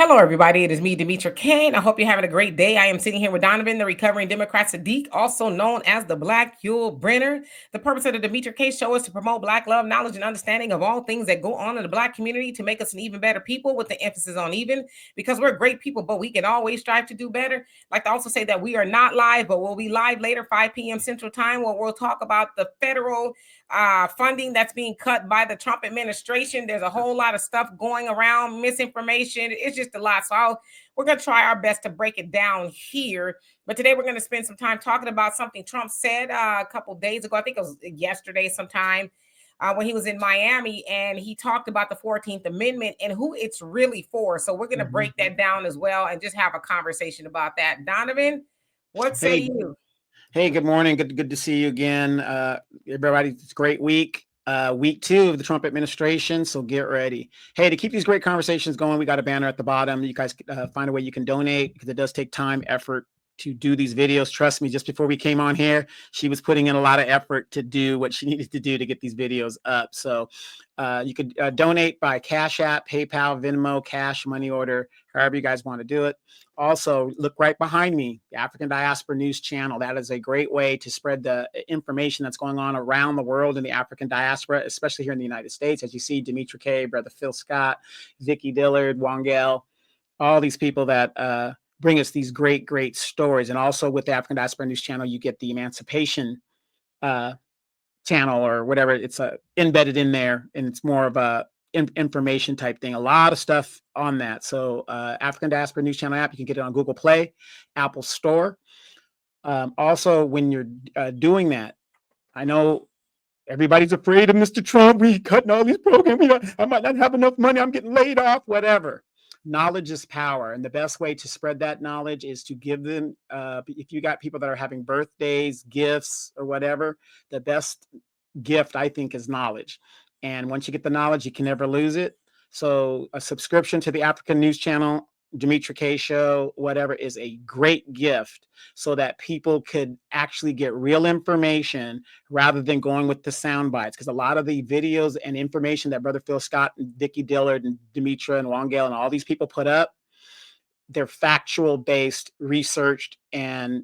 Hello, everybody. It is me, Demetra Kaye, and I hope you're having a great day. I am sitting here with Donovan, the recovering Democrat Sadiq, also known as the Black Yul Brenner. The purpose of the Demetra Kaye show is to promote Black love, knowledge, and understanding of all things that go on in the Black community to make us an even better people, with the emphasis on even, because we're great people, but we can always strive to do better. I'd like to also say that we are not live, but we'll be live later, 5 p.m. Central Time, where we'll talk about the federal funding that's being cut by the Trump administration. There's a whole lot of stuff going around, misinformation. It's just a lot. So we're going to try our best to break it down here. But today we're going to spend some time talking about something Trump said a couple days ago. I think it was yesterday sometime. When he was in Miami, and he talked about the 14th Amendment and who it's really for. So we're going to break that down as well and just have a conversation about that. Donovan, what say you? Hey, good morning. Good to see you again. Everybody, it's a great week. Week 2 of the Trump administration, so get ready. Hey, to keep these great conversations going, we got a banner at the bottom. You guys find a way you can donate, because it does take time, effort to do these videos. Trust me, just before we came on here, she was putting in a lot of effort to do what she needed to do to get these videos up. So you could donate by Cash App, PayPal, Venmo, cash, money order, however you guys want to do it. Also, look right behind me, the African Diaspora News Channel. That is a great way to spread the information that's going on around the world in the African diaspora, especially here in the United States. As you see, Demetra Kaye, Brother Phil Scott, Vicky Dillard, Wangel, all these people that bring us these great stories. And also with the African Diaspora News Channel, you get the Emancipation channel or whatever. It's embedded in there, and it's more of a information type thing. A lot of stuff on that. So African Diaspora News Channel app, you can get it on Google Play, Apple Store. Also, when you're doing that, I know everybody's afraid of Mr. Trump. We cutting all these programs. I might not have enough money. I'm getting laid off, whatever. Knowledge is power. And the best way to spread that knowledge is to give them, if you got people that are having birthdays, gifts, or whatever, the best gift, I think, is knowledge. And once you get the knowledge, you can never lose it. So a subscription to the African News Channel, Demetra Kaye Show, whatever, is a great gift, so that people could actually get real information rather than going with the sound bites. Because a lot of the videos and information that Brother Phil Scott and Vicky Dillard and Demetra and Wangel and all these people put up, they're factual based, researched, and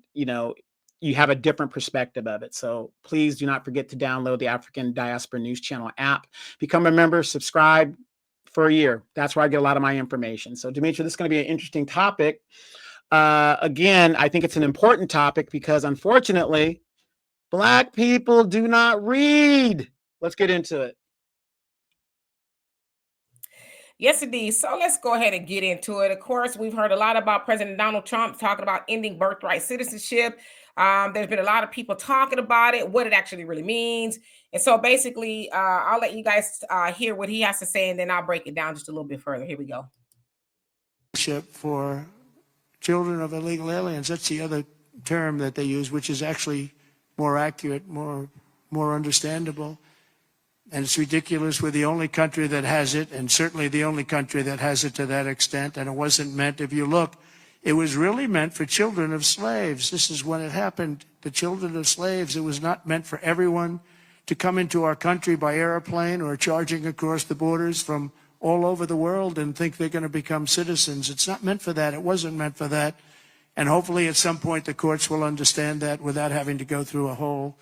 you have a different perspective of it. So please do not forget to download the African Diaspora News Channel app. Become a member, subscribe for a year. That's where I get a lot of my information. So Demetra, this is going to be an interesting topic. Again, I think it's an important topic because, unfortunately, Black people do not read. Let's get into it. Yes, indeed. So let's go ahead and get into it. Of course, we've heard a lot about President Donald Trump talking about ending birthright citizenship. There's been a lot of people talking about it, what it actually really means. And so basically, I'll let you guys hear what he has to say, and then I'll break it down just a little bit further. Here we go. For children of illegal aliens, that's the other term that they use, which is actually more accurate, more understandable. And it's ridiculous. We're the only country that has it, and certainly the only country that has it to that extent. And it wasn't meant, if you look, it was really meant for children of slaves. This is when it happened. The children of slaves, it was not meant for everyone to come into our country by airplane or charging across the borders from all over the world and think they're going to become citizens. It's not meant for that. It wasn't meant for that. And hopefully at some point the courts will understand that without having to go through a whole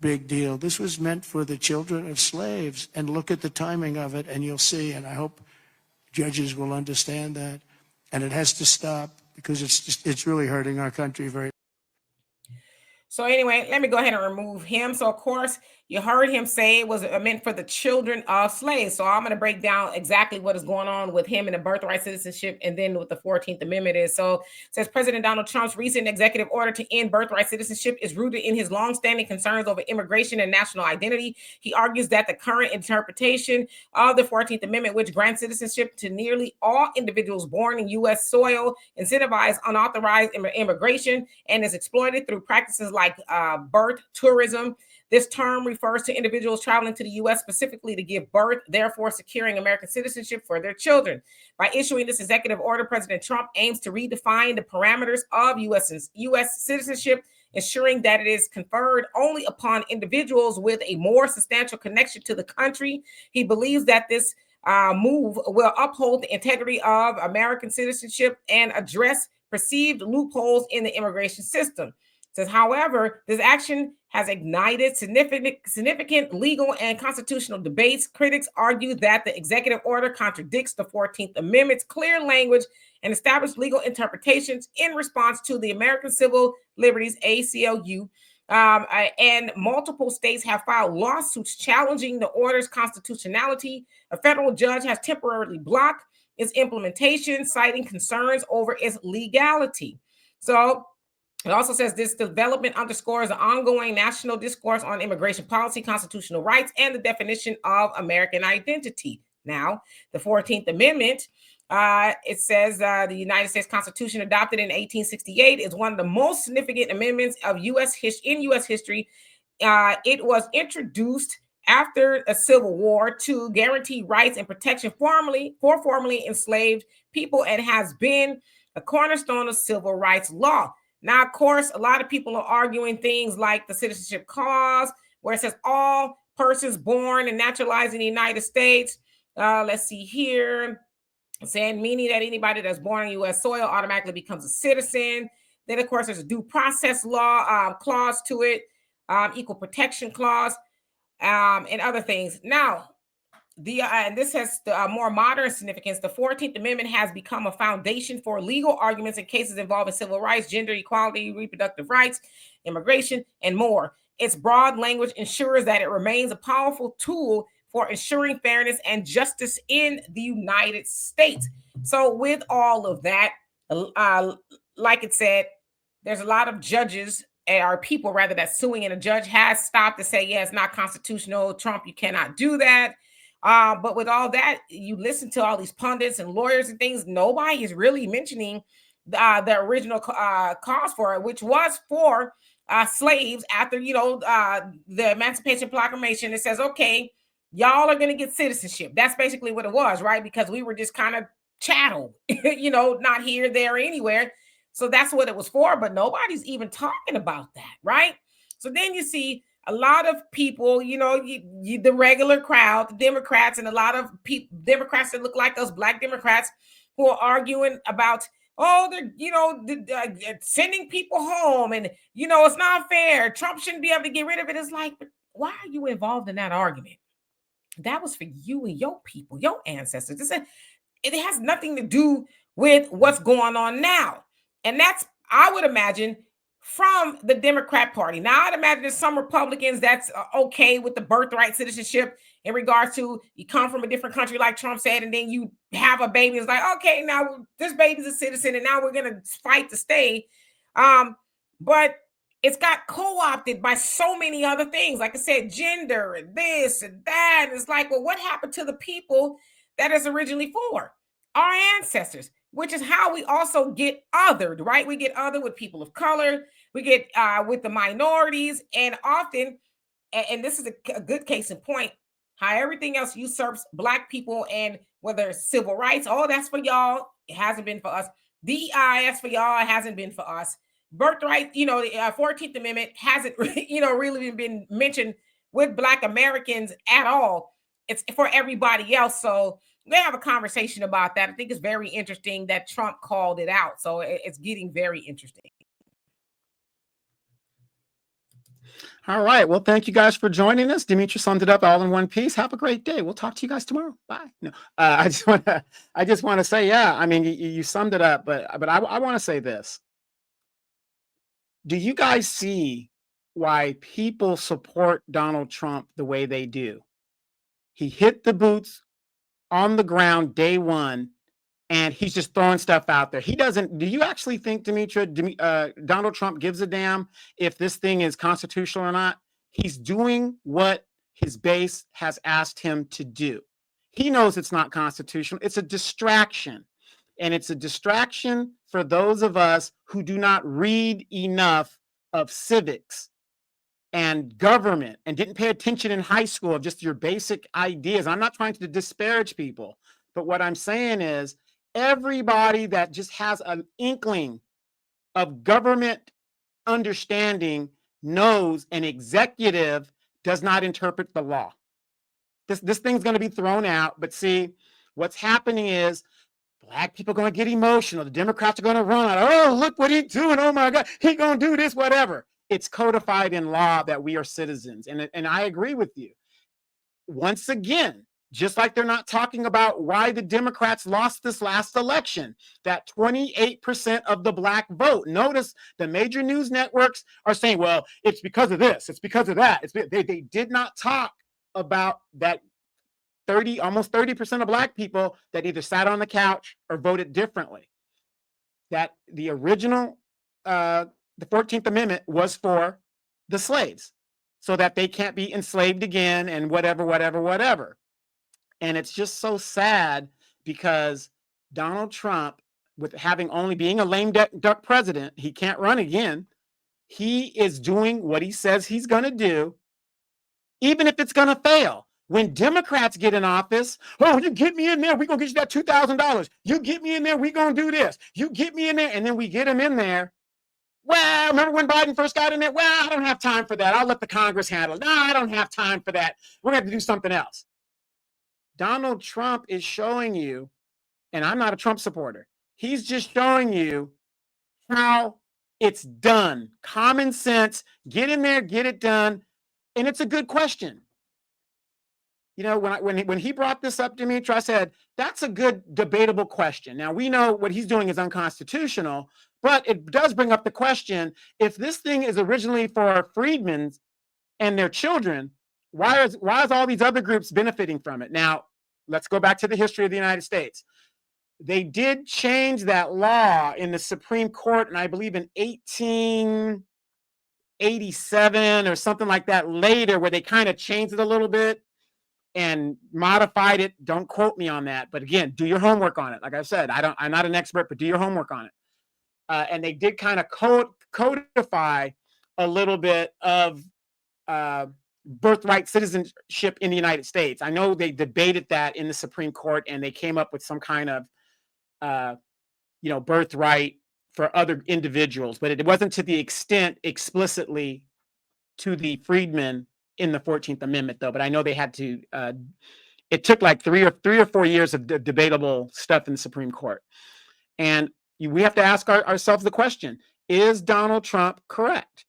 big deal. This was meant for the children of slaves. And look at the timing of it, and you'll see. And I hope judges will understand that. And it has to stop, because it's really hurting our country very. So anyway, let me go ahead and remove him. So of course, you heard him say it was meant for the children of slaves. So I'm going to break down exactly what is going on with him and the birthright citizenship, and then what the 14th Amendment is. So it says President Donald Trump's recent executive order to end birthright citizenship is rooted in his longstanding concerns over immigration and national identity. He argues that the current interpretation of the 14th Amendment, which grants citizenship to nearly all individuals born in U.S. soil, incentivizes unauthorized immigration and is exploited through practices like birth tourism. This term refers to individuals traveling to the U.S. specifically to give birth, therefore securing American citizenship for their children. By issuing this executive order, President Trump aims to redefine the parameters of U.S. citizenship, ensuring that it is conferred only upon individuals with a more substantial connection to the country. He believes that this move will uphold the integrity of American citizenship and address perceived loopholes in the immigration system. It says, however, this action has ignited significant legal and constitutional debates. Critics argue that the executive order contradicts the 14th Amendment's clear language and established legal interpretations in response to the American Civil Liberties, ACLU. And multiple states have filed lawsuits challenging the order's constitutionality. A federal judge has temporarily blocked its implementation, citing concerns over its legality. So it also says this development underscores the ongoing national discourse on immigration policy, constitutional rights, and the definition of American identity. Now, the 14th Amendment, it says the United States Constitution, adopted in 1868, is one of the most significant amendments of U.S. history. It was introduced after a civil war to guarantee rights and protection for formerly enslaved people, and has been a cornerstone of civil rights law. Now, of course, a lot of people are arguing things like the Citizenship Clause, where it says all persons born and naturalized in the United States. Let's see here. Saying meaning that anybody that's born on U.S. soil automatically becomes a citizen. Then, of course, there's a due process law clause to it, equal protection clause, and other things. Now, and this has the more modern significance. The 14th Amendment has become a foundation for legal arguments in cases involving civil rights, gender equality, reproductive rights, immigration, and more. Its broad language ensures that it remains a powerful tool for ensuring fairness and justice in the United States. So with all of that, like it said, there's a lot of judges or people rather that's suing, and a judge has stopped to say, yeah, it's not constitutional. Trump, you cannot do that. But with all that, you listen to all these pundits and lawyers and things, nobody is really mentioning the original cause for it, which was for slaves after, the Emancipation Proclamation. It says, okay, y'all are going to get citizenship. That's basically what it was, right? Because we were just kind of chattel, not here, there, anywhere. So that's what it was for, but nobody's even talking about that, right? So then you see a lot of people, the regular crowd, the Democrats, and a lot of Democrats that look like us, Black Democrats, who are arguing about, they're sending people home, and it's not fair. Trump shouldn't be able to get rid of it. It's like, but why are you involved in that argument? That was for you and your people, your ancestors. It has nothing to do with what's going on now. And that's, I would imagine, from the Democrat Party. Now, I'd imagine there's some Republicans that's okay with the birthright citizenship in regards to you come from a different country, like Trump said, and then you have a baby. It's like, okay, now this baby's a citizen, and now we're going to fight to stay. But it's got co-opted by so many other things. Like I said, gender and this and that. And it's like, well, what happened to the people that is originally for? Our ancestors, which is how we also get othered, right? We get othered with people of color. We get with the minorities. And often, and this is a good case in point, how everything else usurps Black people, and whether it's civil rights, oh, that's for y'all. It hasn't been for us. DEI, that's for y'all. It hasn't been for us. Birthright, the 14th Amendment hasn't, really been mentioned with Black Americans at all. It's for everybody else. So we have a conversation about that. I think it's very interesting that Trump called it out. So it's getting very interesting. All right. Well, thank you guys for joining us. Demetra summed it up all in one piece. Have a great day. We'll talk to you guys tomorrow. Bye. No, I just want to say, yeah, I mean, you summed it up, but I want to say this. Do you guys see why people support Donald Trump the way they do? He hit the boots on the ground day one, and he's just throwing stuff out there. He doesn't. Do you actually think, Demetra, Donald Trump gives a damn if this thing is constitutional or not? He's doing what his base has asked him to do. He knows it's not constitutional. It's a distraction. And it's a distraction for those of us who do not read enough of civics and government and didn't pay attention in high school of just your basic ideas. I'm not trying to disparage people, but what I'm saying is everybody that just has an inkling of government understanding knows an executive does not interpret the law. This thing's going to be thrown out. But see, what's happening is Black people are going to get emotional. The Democrats are going to run. Oh, look what he's doing. Oh my God, he's going to do this, whatever. It's codified in law that we are citizens. And I agree with you. Once again, just like they're not talking about why the Democrats lost this last election, that 28% of the Black vote. Notice the major news networks are saying, well, it's because of this, it's because of that. They did not talk about that almost 30% of Black people that either sat on the couch or voted differently. That the original, the 14th Amendment was for the slaves so that they can't be enslaved again and whatever. And it's just so sad because Donald Trump, with having only being a lame duck president, he can't run again. He is doing what he says he's going to do, even if it's going to fail. When Democrats get in office, oh, you get me in there, we're going to get you that $2,000. You get me in there, we're going to do this. You get me in there, and then we get him in there. Well, remember when Biden first got in there? Well, I don't have time for that. I'll let the Congress handle it. No, I don't have time for that. We're going to have to do something else. Donald Trump is showing you, and I'm not a Trump supporter, he's just showing you how it's done. Common sense, get in there, get it done. And it's a good question. You know, when he brought this up, Demetra, I said, that's a good debatable question. Now, we know what he's doing is unconstitutional, but it does bring up the question, if this thing is originally for freedmen and their children, why is all these other groups benefiting from it? Now, let's go back to the history of the United States. They did change that law in the Supreme Court, and I believe in 1887 or something like that later, where they kind of changed it a little bit and modified it. Don't quote me on that, but again, do your homework on it. Like I said, I'm not an expert, but do your homework on it. And they did kind of codify a little bit of birthright citizenship in the United States. I know they debated that in the Supreme Court, and they came up with some kind of, birthright for other individuals, but it wasn't to the extent explicitly to the freedmen in the 14th Amendment, though. But I know they had to. It took like three or 4 years of debatable stuff in the Supreme Court, and we have to ask ourselves the question: is Donald Trump correct?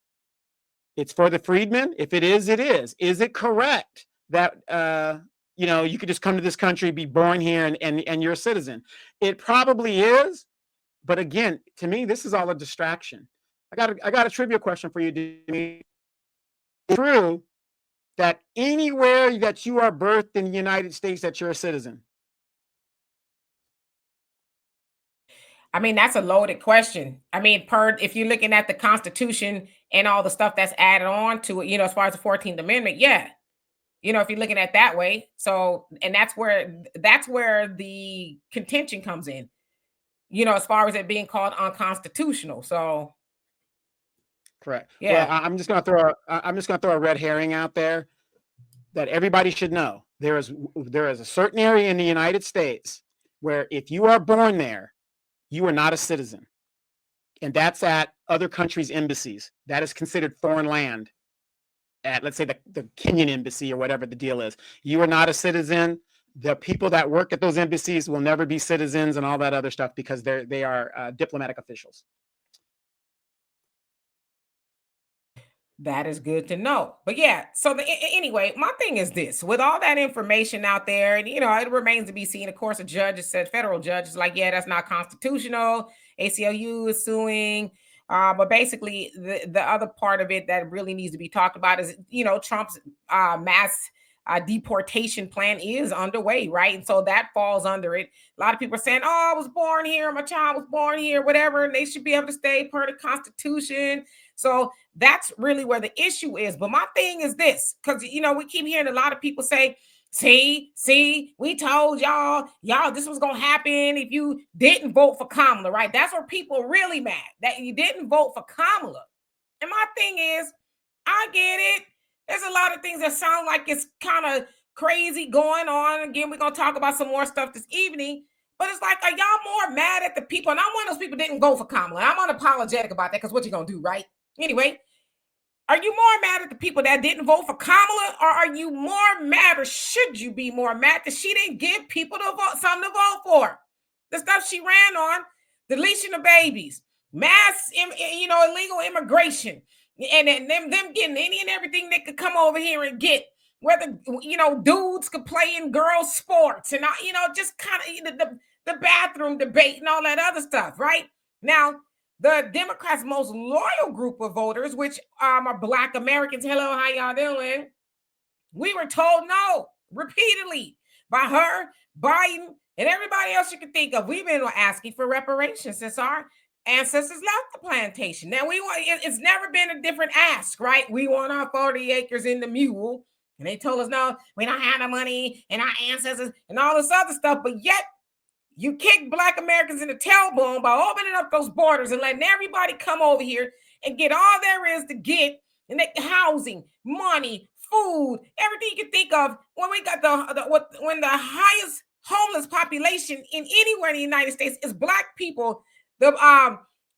It's for the freedmen. If it is, it is. Is it correct that you could just come to this country, be born here, and you're a citizen? It probably is, but again, to me, this is all a distraction. I got a trivia question for you, Demetra. True that anywhere that you are birthed in the United States that you're a citizen? I mean, that's a loaded question. I mean, if you're looking at the Constitution and all the stuff that's added on to it, as far as the 14th Amendment, yeah. If you're looking at that way. So, and that's where the contention comes in, as far as it being called unconstitutional. So correct. Yeah. Well, I'm just going to throw a red herring out there that everybody should know. There is a certain area in the United States where if you are born there, you are not a citizen. And that's at other countries' embassies. That is considered foreign land. At, let's say, the Kenyan embassy or whatever the deal is. You are not a citizen. The people that work at those embassies will never be citizens and all that other stuff because they are diplomatic officials. That is good to know. But yeah, so anyway, my thing is this: with all that information out there, and it remains to be seen. Of course, federal judge is like, yeah, that's not constitutional. ACLU is suing. But basically, the other part of it that really needs to be talked about is, Trump's mass deportation plan is underway, right? And so that falls under it. A lot of people are saying, oh, I was born here, my child was born here, whatever, and they should be able to stay per the Constitution. So that's really where the issue is. But my thing is this, because, we keep hearing a lot of people say, see, we told y'all this was going to happen if you didn't vote for Kamala, right? That's where people are really mad, that you didn't vote for Kamala. And my thing is, I get it. There's a lot of things that sound like it's kind of crazy going on. Again, we're going to talk about some more stuff this evening. But it's like, are y'all more mad at the people? And I'm one of those people that didn't go for Kamala. I'm unapologetic about that because what you going to do, right? Anyway, Are you more mad at the people that didn't vote for Kamala, or are you more mad, or should you be more mad that she didn't give people to vote, something to vote for? The stuff she ran on, deletion of babies, mass, illegal immigration, and them getting any and everything they could come over here and get. Whether dudes could play in girls' sports, and just kind of the bathroom debate and all that other stuff, right? Now, the Democrats' most loyal group of voters, which are Black Americans, hello, how y'all doing? We were told no repeatedly by her, Biden, and everybody else you can think of. We've been asking for reparations since our ancestors left the plantation. Now, it's never been a different ask, right? We want our 40 acres in the mule. And they told us, no, we don't have the money and our ancestors and all this other stuff. But yet, you kick Black Americans in the tailbone by opening up those borders and letting everybody come over here and get all there is to get, and housing, money, food, everything you can think of. When we got when the highest homeless population in anywhere in the United States is Black people, the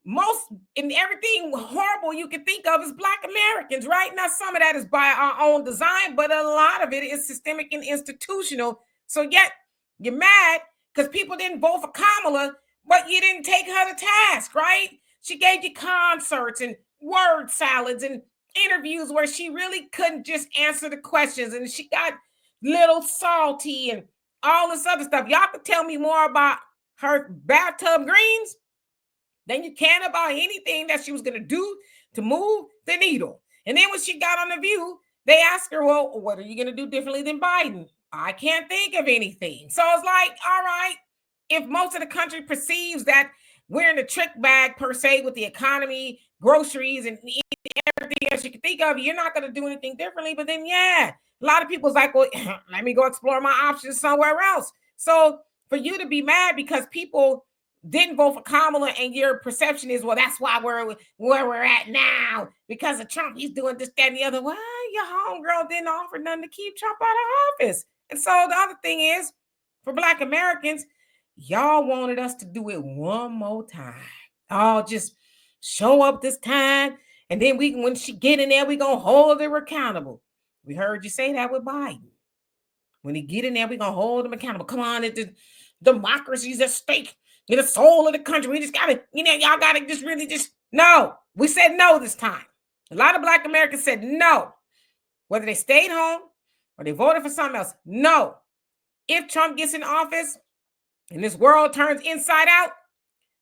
most in everything horrible you can think of is Black Americans, right? Now, some of that is by our own design, but a lot of it is systemic and institutional. So yet you're mad because people didn't vote for Kamala, but you didn't take her to task, right? She gave you concerts and word salads and interviews where she really couldn't just answer the questions, and she got little salty and all this other stuff. Y'all could tell me more about her bathtub greens than you can about anything that she was going to do to move the needle. And then when she got on The View, they asked her, well, what are you going to do differently than Biden? I can't think of anything. So it's like, all right, if most of the country perceives that we're in the trick bag per se with the economy, groceries, and everything else you can think of, you're not going to do anything differently. But then, yeah, a lot of people's like, well, let me go explore my options somewhere else. So for you to be mad because people didn't vote for Kamala and your perception is, well, that's why we're where we're at now because of Trump. He's doing this, that, and the other. Well, your homegirl didn't offer nothing to keep Trump out of office. And so the other thing is, for Black Americans, y'all wanted us to do it one more time. Oh, just show up this time, and then when she get in there, we gonna hold her accountable. We heard you say that with Biden. When he get in there, we gonna hold him accountable. Come on, democracy's at stake. You're the soul of the country. We just gotta, y'all gotta just no. We said no this time. A lot of Black Americans said no. Whether they stayed home or they voted for something else, no. If Trump gets in office and this world turns inside out,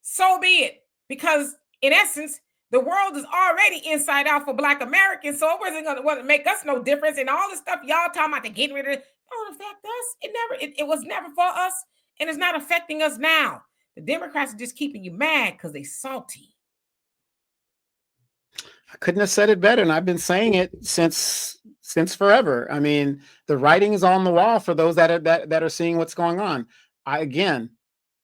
so be it. Because in essence, the world is already inside out for Black Americans, so it wasn't going to make us no difference. And all the stuff y'all talking about to get rid of it don't affect us. It was never for us, and it's not affecting us now. The Democrats are just keeping you mad because they salty. I couldn't have said it better, and I've been saying it since forever. I mean, the writing is on the wall for those that are seeing what's going on.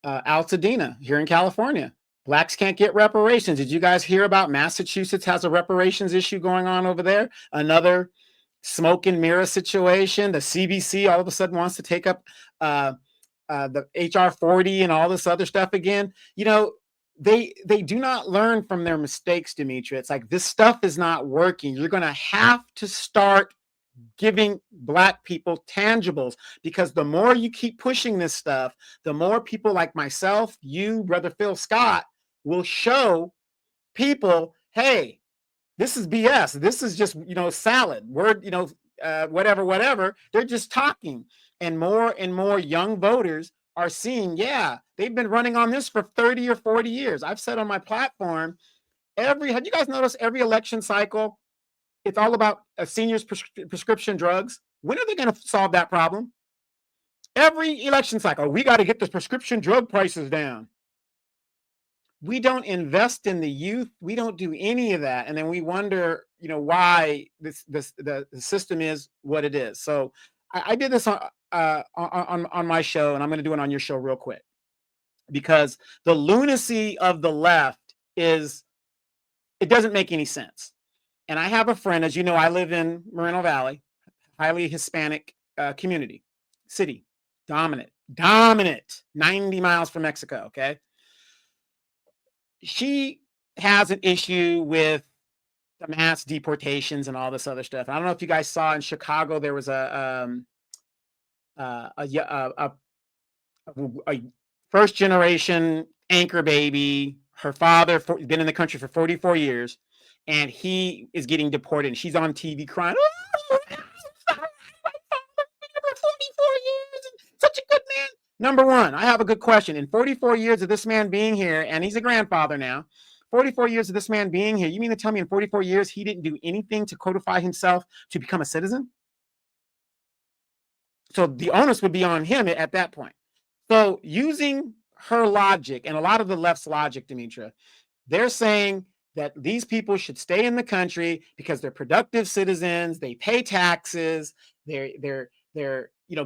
Altadena here in California, Blacks can't get reparations. Did you guys hear about Massachusetts has a reparations issue going on over there? Another smoke and mirror situation. The CBC all of a sudden wants to take up the HR 40 and all this other stuff again. They do not learn from their mistakes, Demetra. It's like, this stuff is not working. You're going to have to start giving Black people tangibles, because the more you keep pushing this stuff, the more people like myself, you, Brother Phil Scott, will show people, hey, this is BS. This is just, salad. Word, whatever. They're just talking. And more young voters are seeing, yeah, they've been running on this for 30 or 40 years. I've said on my platform, have you guys noticed every election cycle, it's all about seniors' prescription drugs? When are they going to solve that problem? Every election cycle, we got to get the prescription drug prices down. We don't invest in the youth. We don't do any of that. And then we wonder, why the system is what it is. So I did this on my show, and I'm going to do it on your show real quick, because the lunacy of the left it doesn't make any sense. And I have a friend, as you know, I live in Moreno Valley, highly Hispanic community, city, dominant, 90 miles from Mexico, okay? She has an issue with the mass deportations and all this other stuff. I don't know if you guys saw in Chicago, there was a first generation anchor baby. Her father been in the country for 44 years, and he is getting deported. And she's on TV crying. Oh, I'm sorry, my father been here for 44 years and such a good man. Number one, I have a good question. In 44 years of this man being here, and he's a grandfather now, 44 years of this man being here, you mean to tell me in 44 years he didn't do anything to codify himself to become a citizen? So the onus would be on him at that point. So using her logic and a lot of the left's logic, Demetra, they're saying that these people should stay in the country because they're productive citizens, they pay taxes, they're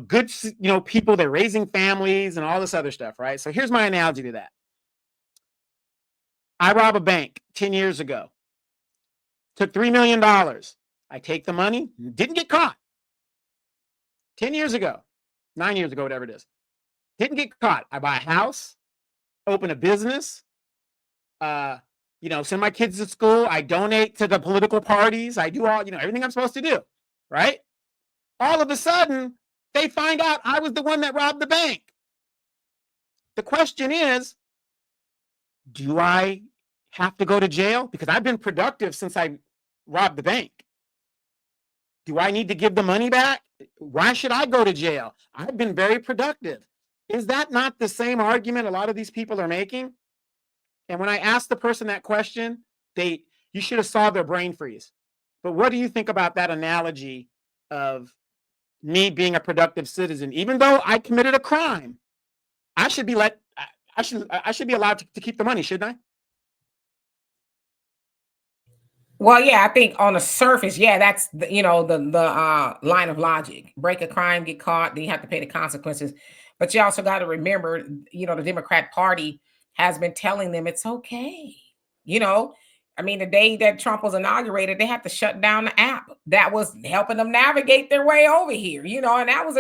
good people, they're raising families and all this other stuff, right? So here's my analogy to that. I rob a bank 10 years ago, took $3 million. I take the money, didn't get caught. 10 years ago, 9 years ago, whatever it is, didn't get caught. I buy a house, open a business, send my kids to school. I donate to the political parties. I do all, everything I'm supposed to do, right? All of a sudden, they find out I was the one that robbed the bank. The question is, do I have to go to jail? Because I've been productive since I robbed the bank. Do I need to give the money back? Why should I go to jail? I've been very productive. Is that not the same argument a lot of these people are making? And when I asked the person that question, you should have saw their brain freeze. But what do you think about that analogy of me being a productive citizen? Even though I committed a crime, I should be allowed to keep the money, shouldn't I? Well, yeah, I think on the surface, yeah, that's the line of logic. Break a crime, get caught, then you have to pay the consequences. But you also got to remember, the Democrat Party has been telling them it's okay. The day that Trump was inaugurated, they had to shut down the app that was helping them navigate their way over here. And that was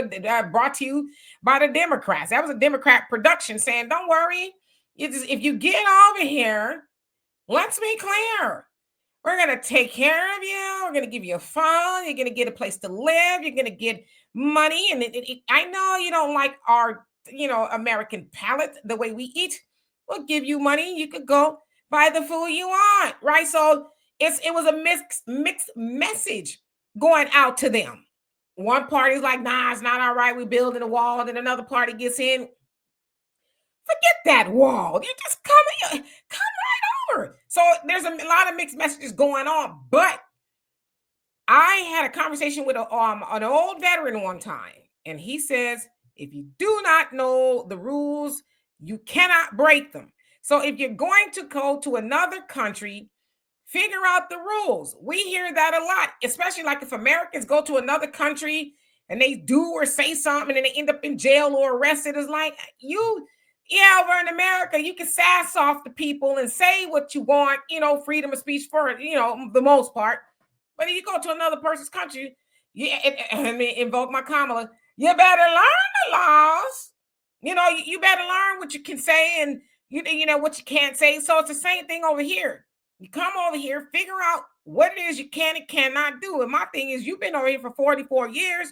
brought to you by the Democrats. That was a Democrat production saying, "Don't worry, if you get over here, let's be clear. We're going to take care of you. We're going to give you a phone. You're going to get a place to live. You're going to get money." And I know you don't like our, American palate, the way we eat. We'll give you money. You could go buy the food you want, right? So it was a mixed message going out to them. One party's like, "Nah, it's not all right. We're building a wall." Then another party gets in. Forget that wall. You just come right over. So there's a lot of mixed messages going on. But I had a conversation with an old veteran one time, and he says, if you do not know the rules, you cannot break them. So if you're going to go to another country, figure out the rules. We hear that a lot, especially like if Americans go to another country and they do or say something and they end up in jail or arrested. It's like, over in America, you can sass off the people and say what you want, freedom of speech for, the most part. But if you go to another person's country, invoke my Kamala, you better learn the laws. You better learn what you can say and, what you can't say. So it's the same thing over here. You come over here, figure out what it is you can and cannot do. And my thing is, you've been over here for 44 years.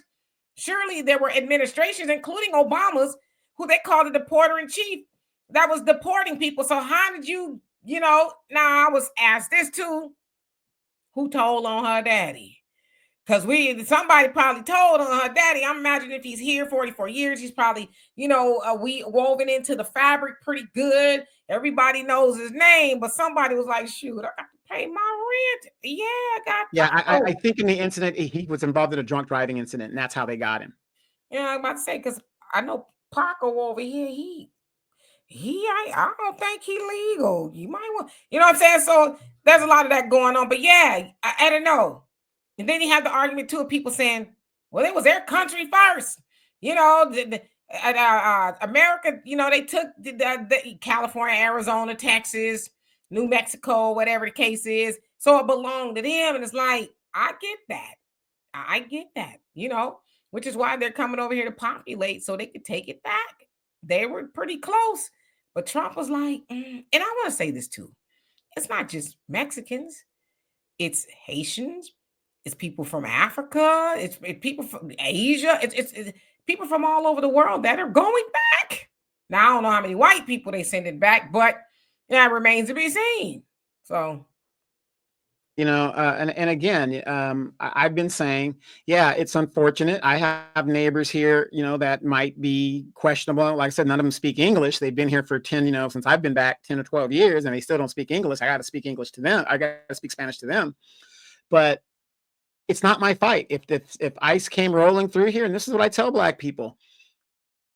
Surely there were administrations, including Obama's, who they called the deporter in chief, that was deporting people. So how did you, I was asked this too, who told on her daddy? Because somebody probably told on her daddy. I'm imagining if he's here 44 years, he's probably, we woven into the fabric pretty good. Everybody knows his name, but somebody was like, shoot, I got to pay my rent. Yeah, I got to. Yeah, I think in the incident, he was involved in a drunk driving incident, and that's how they got him. I'm about to say, because I know Paco over here, I don't think he legal. You might want, what I'm saying? So there's a lot of that going on. But yeah, I don't know. And then you have the argument too of people saying, well, it was their country first. America, they took the California, Arizona, Texas, New Mexico, whatever the case is. So it belonged to them. And it's like, I get that, which is why they're coming over here to populate so they could take it back. They were pretty close. But Trump was like, and I want to say this too. It's not just Mexicans. it's Haitians, it's people from Africa, it's people from Asia, it's people from all over the world that are going back. Now I don't know how many white people they send it back, but that remains to be seen. So and again, I've been saying, yeah, it's unfortunate. I have neighbors here, that might be questionable. Like I said, none of them speak English. They've been here for 10, since I've been back 10 or 12 years, and they still don't speak English. I got to speak English to them. I got to speak Spanish to them. But it's not my fight. If ICE came rolling through here, and this is what I tell Black people,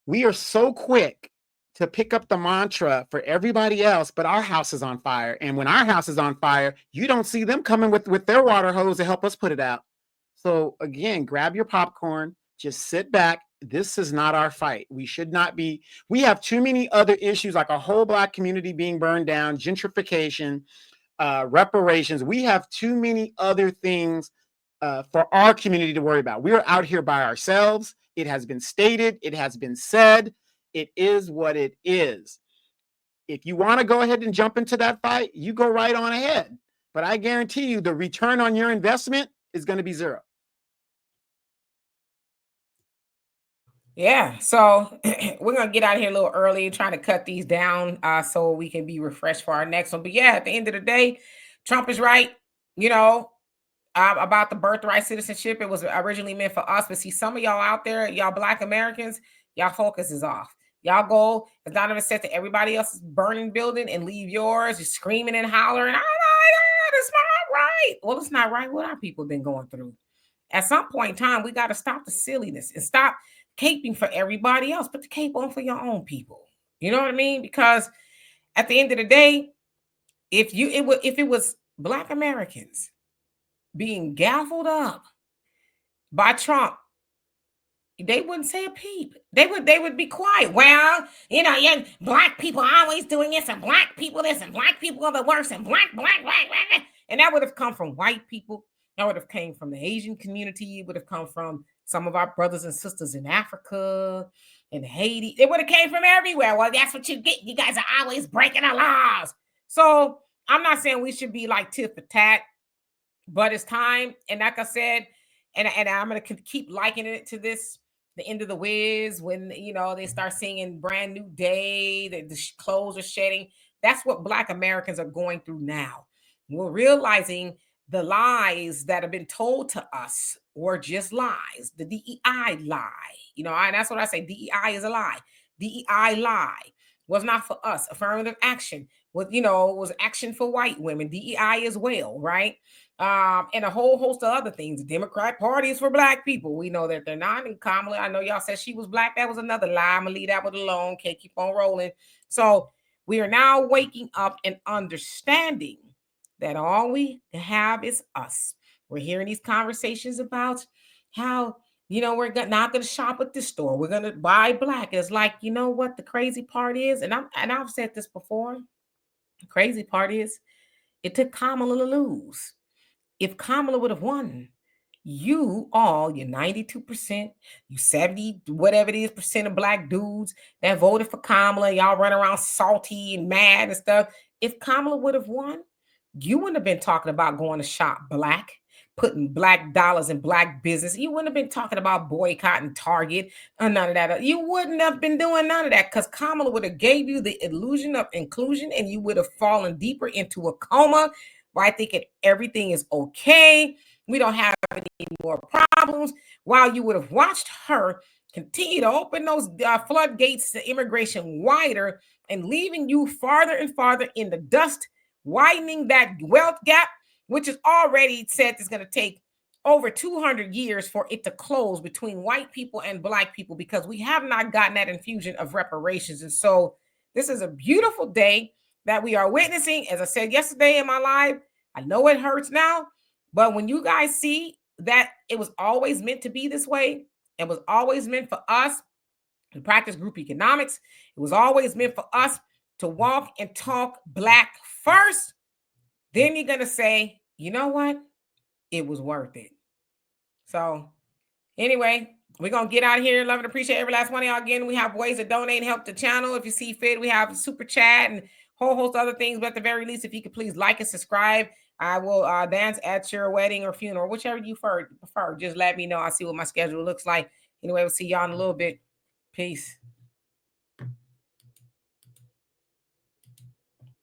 we are so quick to pick up the mantra for everybody else, but our house is on fire. And when our house is on fire, you don't see them coming with their water hose to help us put it out. So again, grab your popcorn, just sit back. This is not our fight. We should not be. We have too many other issues, like a whole Black community being burned down, gentrification, reparations. We have too many other things for our community to worry about. We are out here by ourselves. It has been stated. It has been said. It is what it is. If you want to go ahead and jump into that fight, you go right on ahead. But I guarantee you the return on your investment is going to be zero. yeah, so we're gonna get out of here a little early, trying to cut these down so we can be refreshed for our next one. But yeah, at the end of the day, Trump is right. You know, about the birthright citizenship. It was originally meant for us, but see, some of y'all out there, y'all Black Americans, y'all focus is off. Y'all go, as Donovan said, to everybody else's burning building and leave yours. You're screaming and hollering, it's not right. Well, it's not right. What our people been going through? At some point in time, we got to stop the silliness and stop caping for everybody else. Put the cape on for your own people. You know what I mean? Because at the end of the day, if it was Black Americans being gaffled up by Trump, they wouldn't say a peep. They would be quiet. Well, yeah, Black people are always doing this, and Black people this, and Black people are the worst, and black. And that would have come from white people. That would have came from the Asian community. It would have come from some of our brothers and sisters in Africa and Haiti. It would have came from everywhere. Well, that's what you get. You guys are always breaking the laws. So I'm not saying we should be like tit for tat, but it's time. And like I said, and I'm going to keep likening it to this, the end of the Wiz, when they start singing Brand New Day, the clothes are shedding. That's what Black Americans are going through now. We're realizing the lies that have been told to us were just lies. The DEI lie, and that's what I say. DEI is a lie. DEI lie was not for us. Affirmative action was action for white women. DEI as well, right? And a whole host of other things. The Democrat Party is for Black people. We know that they're not. And Kamala, I know y'all said she was Black. That was another lie. I'm gonna leave that one alone. Can't keep on rolling. So we are now waking up and understanding that all we have is us. We're hearing these conversations about how we're not going to shop at this store. We're going to buy Black. It's like, you know what the crazy part is, and I've said this before. The crazy part is, it took Kamala to lose. If Kamala would have won, you 92%, you 70, whatever it is, percent of Black dudes that voted for Kamala, y'all run around salty and mad and stuff. If Kamala would have won, you wouldn't have been talking about going to shop Black, putting Black dollars in Black business. You wouldn't have been talking about boycotting Target or none of that. You wouldn't have been doing none of that, because Kamala would have gave you the illusion of inclusion, and you would have fallen deeper into a coma by thinking everything is okay. We don't have any more problems, while you would have watched her continue to open those floodgates to immigration wider and leaving you farther and farther in the dust, widening that wealth gap, which is already said is going to take over 200 years for it to close between white people and Black people, because we have not gotten that infusion of reparations. And so this is a beautiful day that we are witnessing. As I said yesterday in my live, I know it hurts now, but when you guys see that it was always meant to be this way, it was always meant for us to practice group economics, it was always meant for us to walk and talk Black first, then you're going to say, you know what? It was worth it. So anyway, we're going to get out of here. Love and appreciate every last one of y'all. Again, we have ways to donate and help the channel. If you see fit, we have super chat and a whole host of other things. But at the very least, if you could please like and subscribe. I will dance at your wedding or funeral, whichever you prefer. Just let me know. I'll see what my schedule looks like. Anyway, we'll see y'all in a little bit. Peace.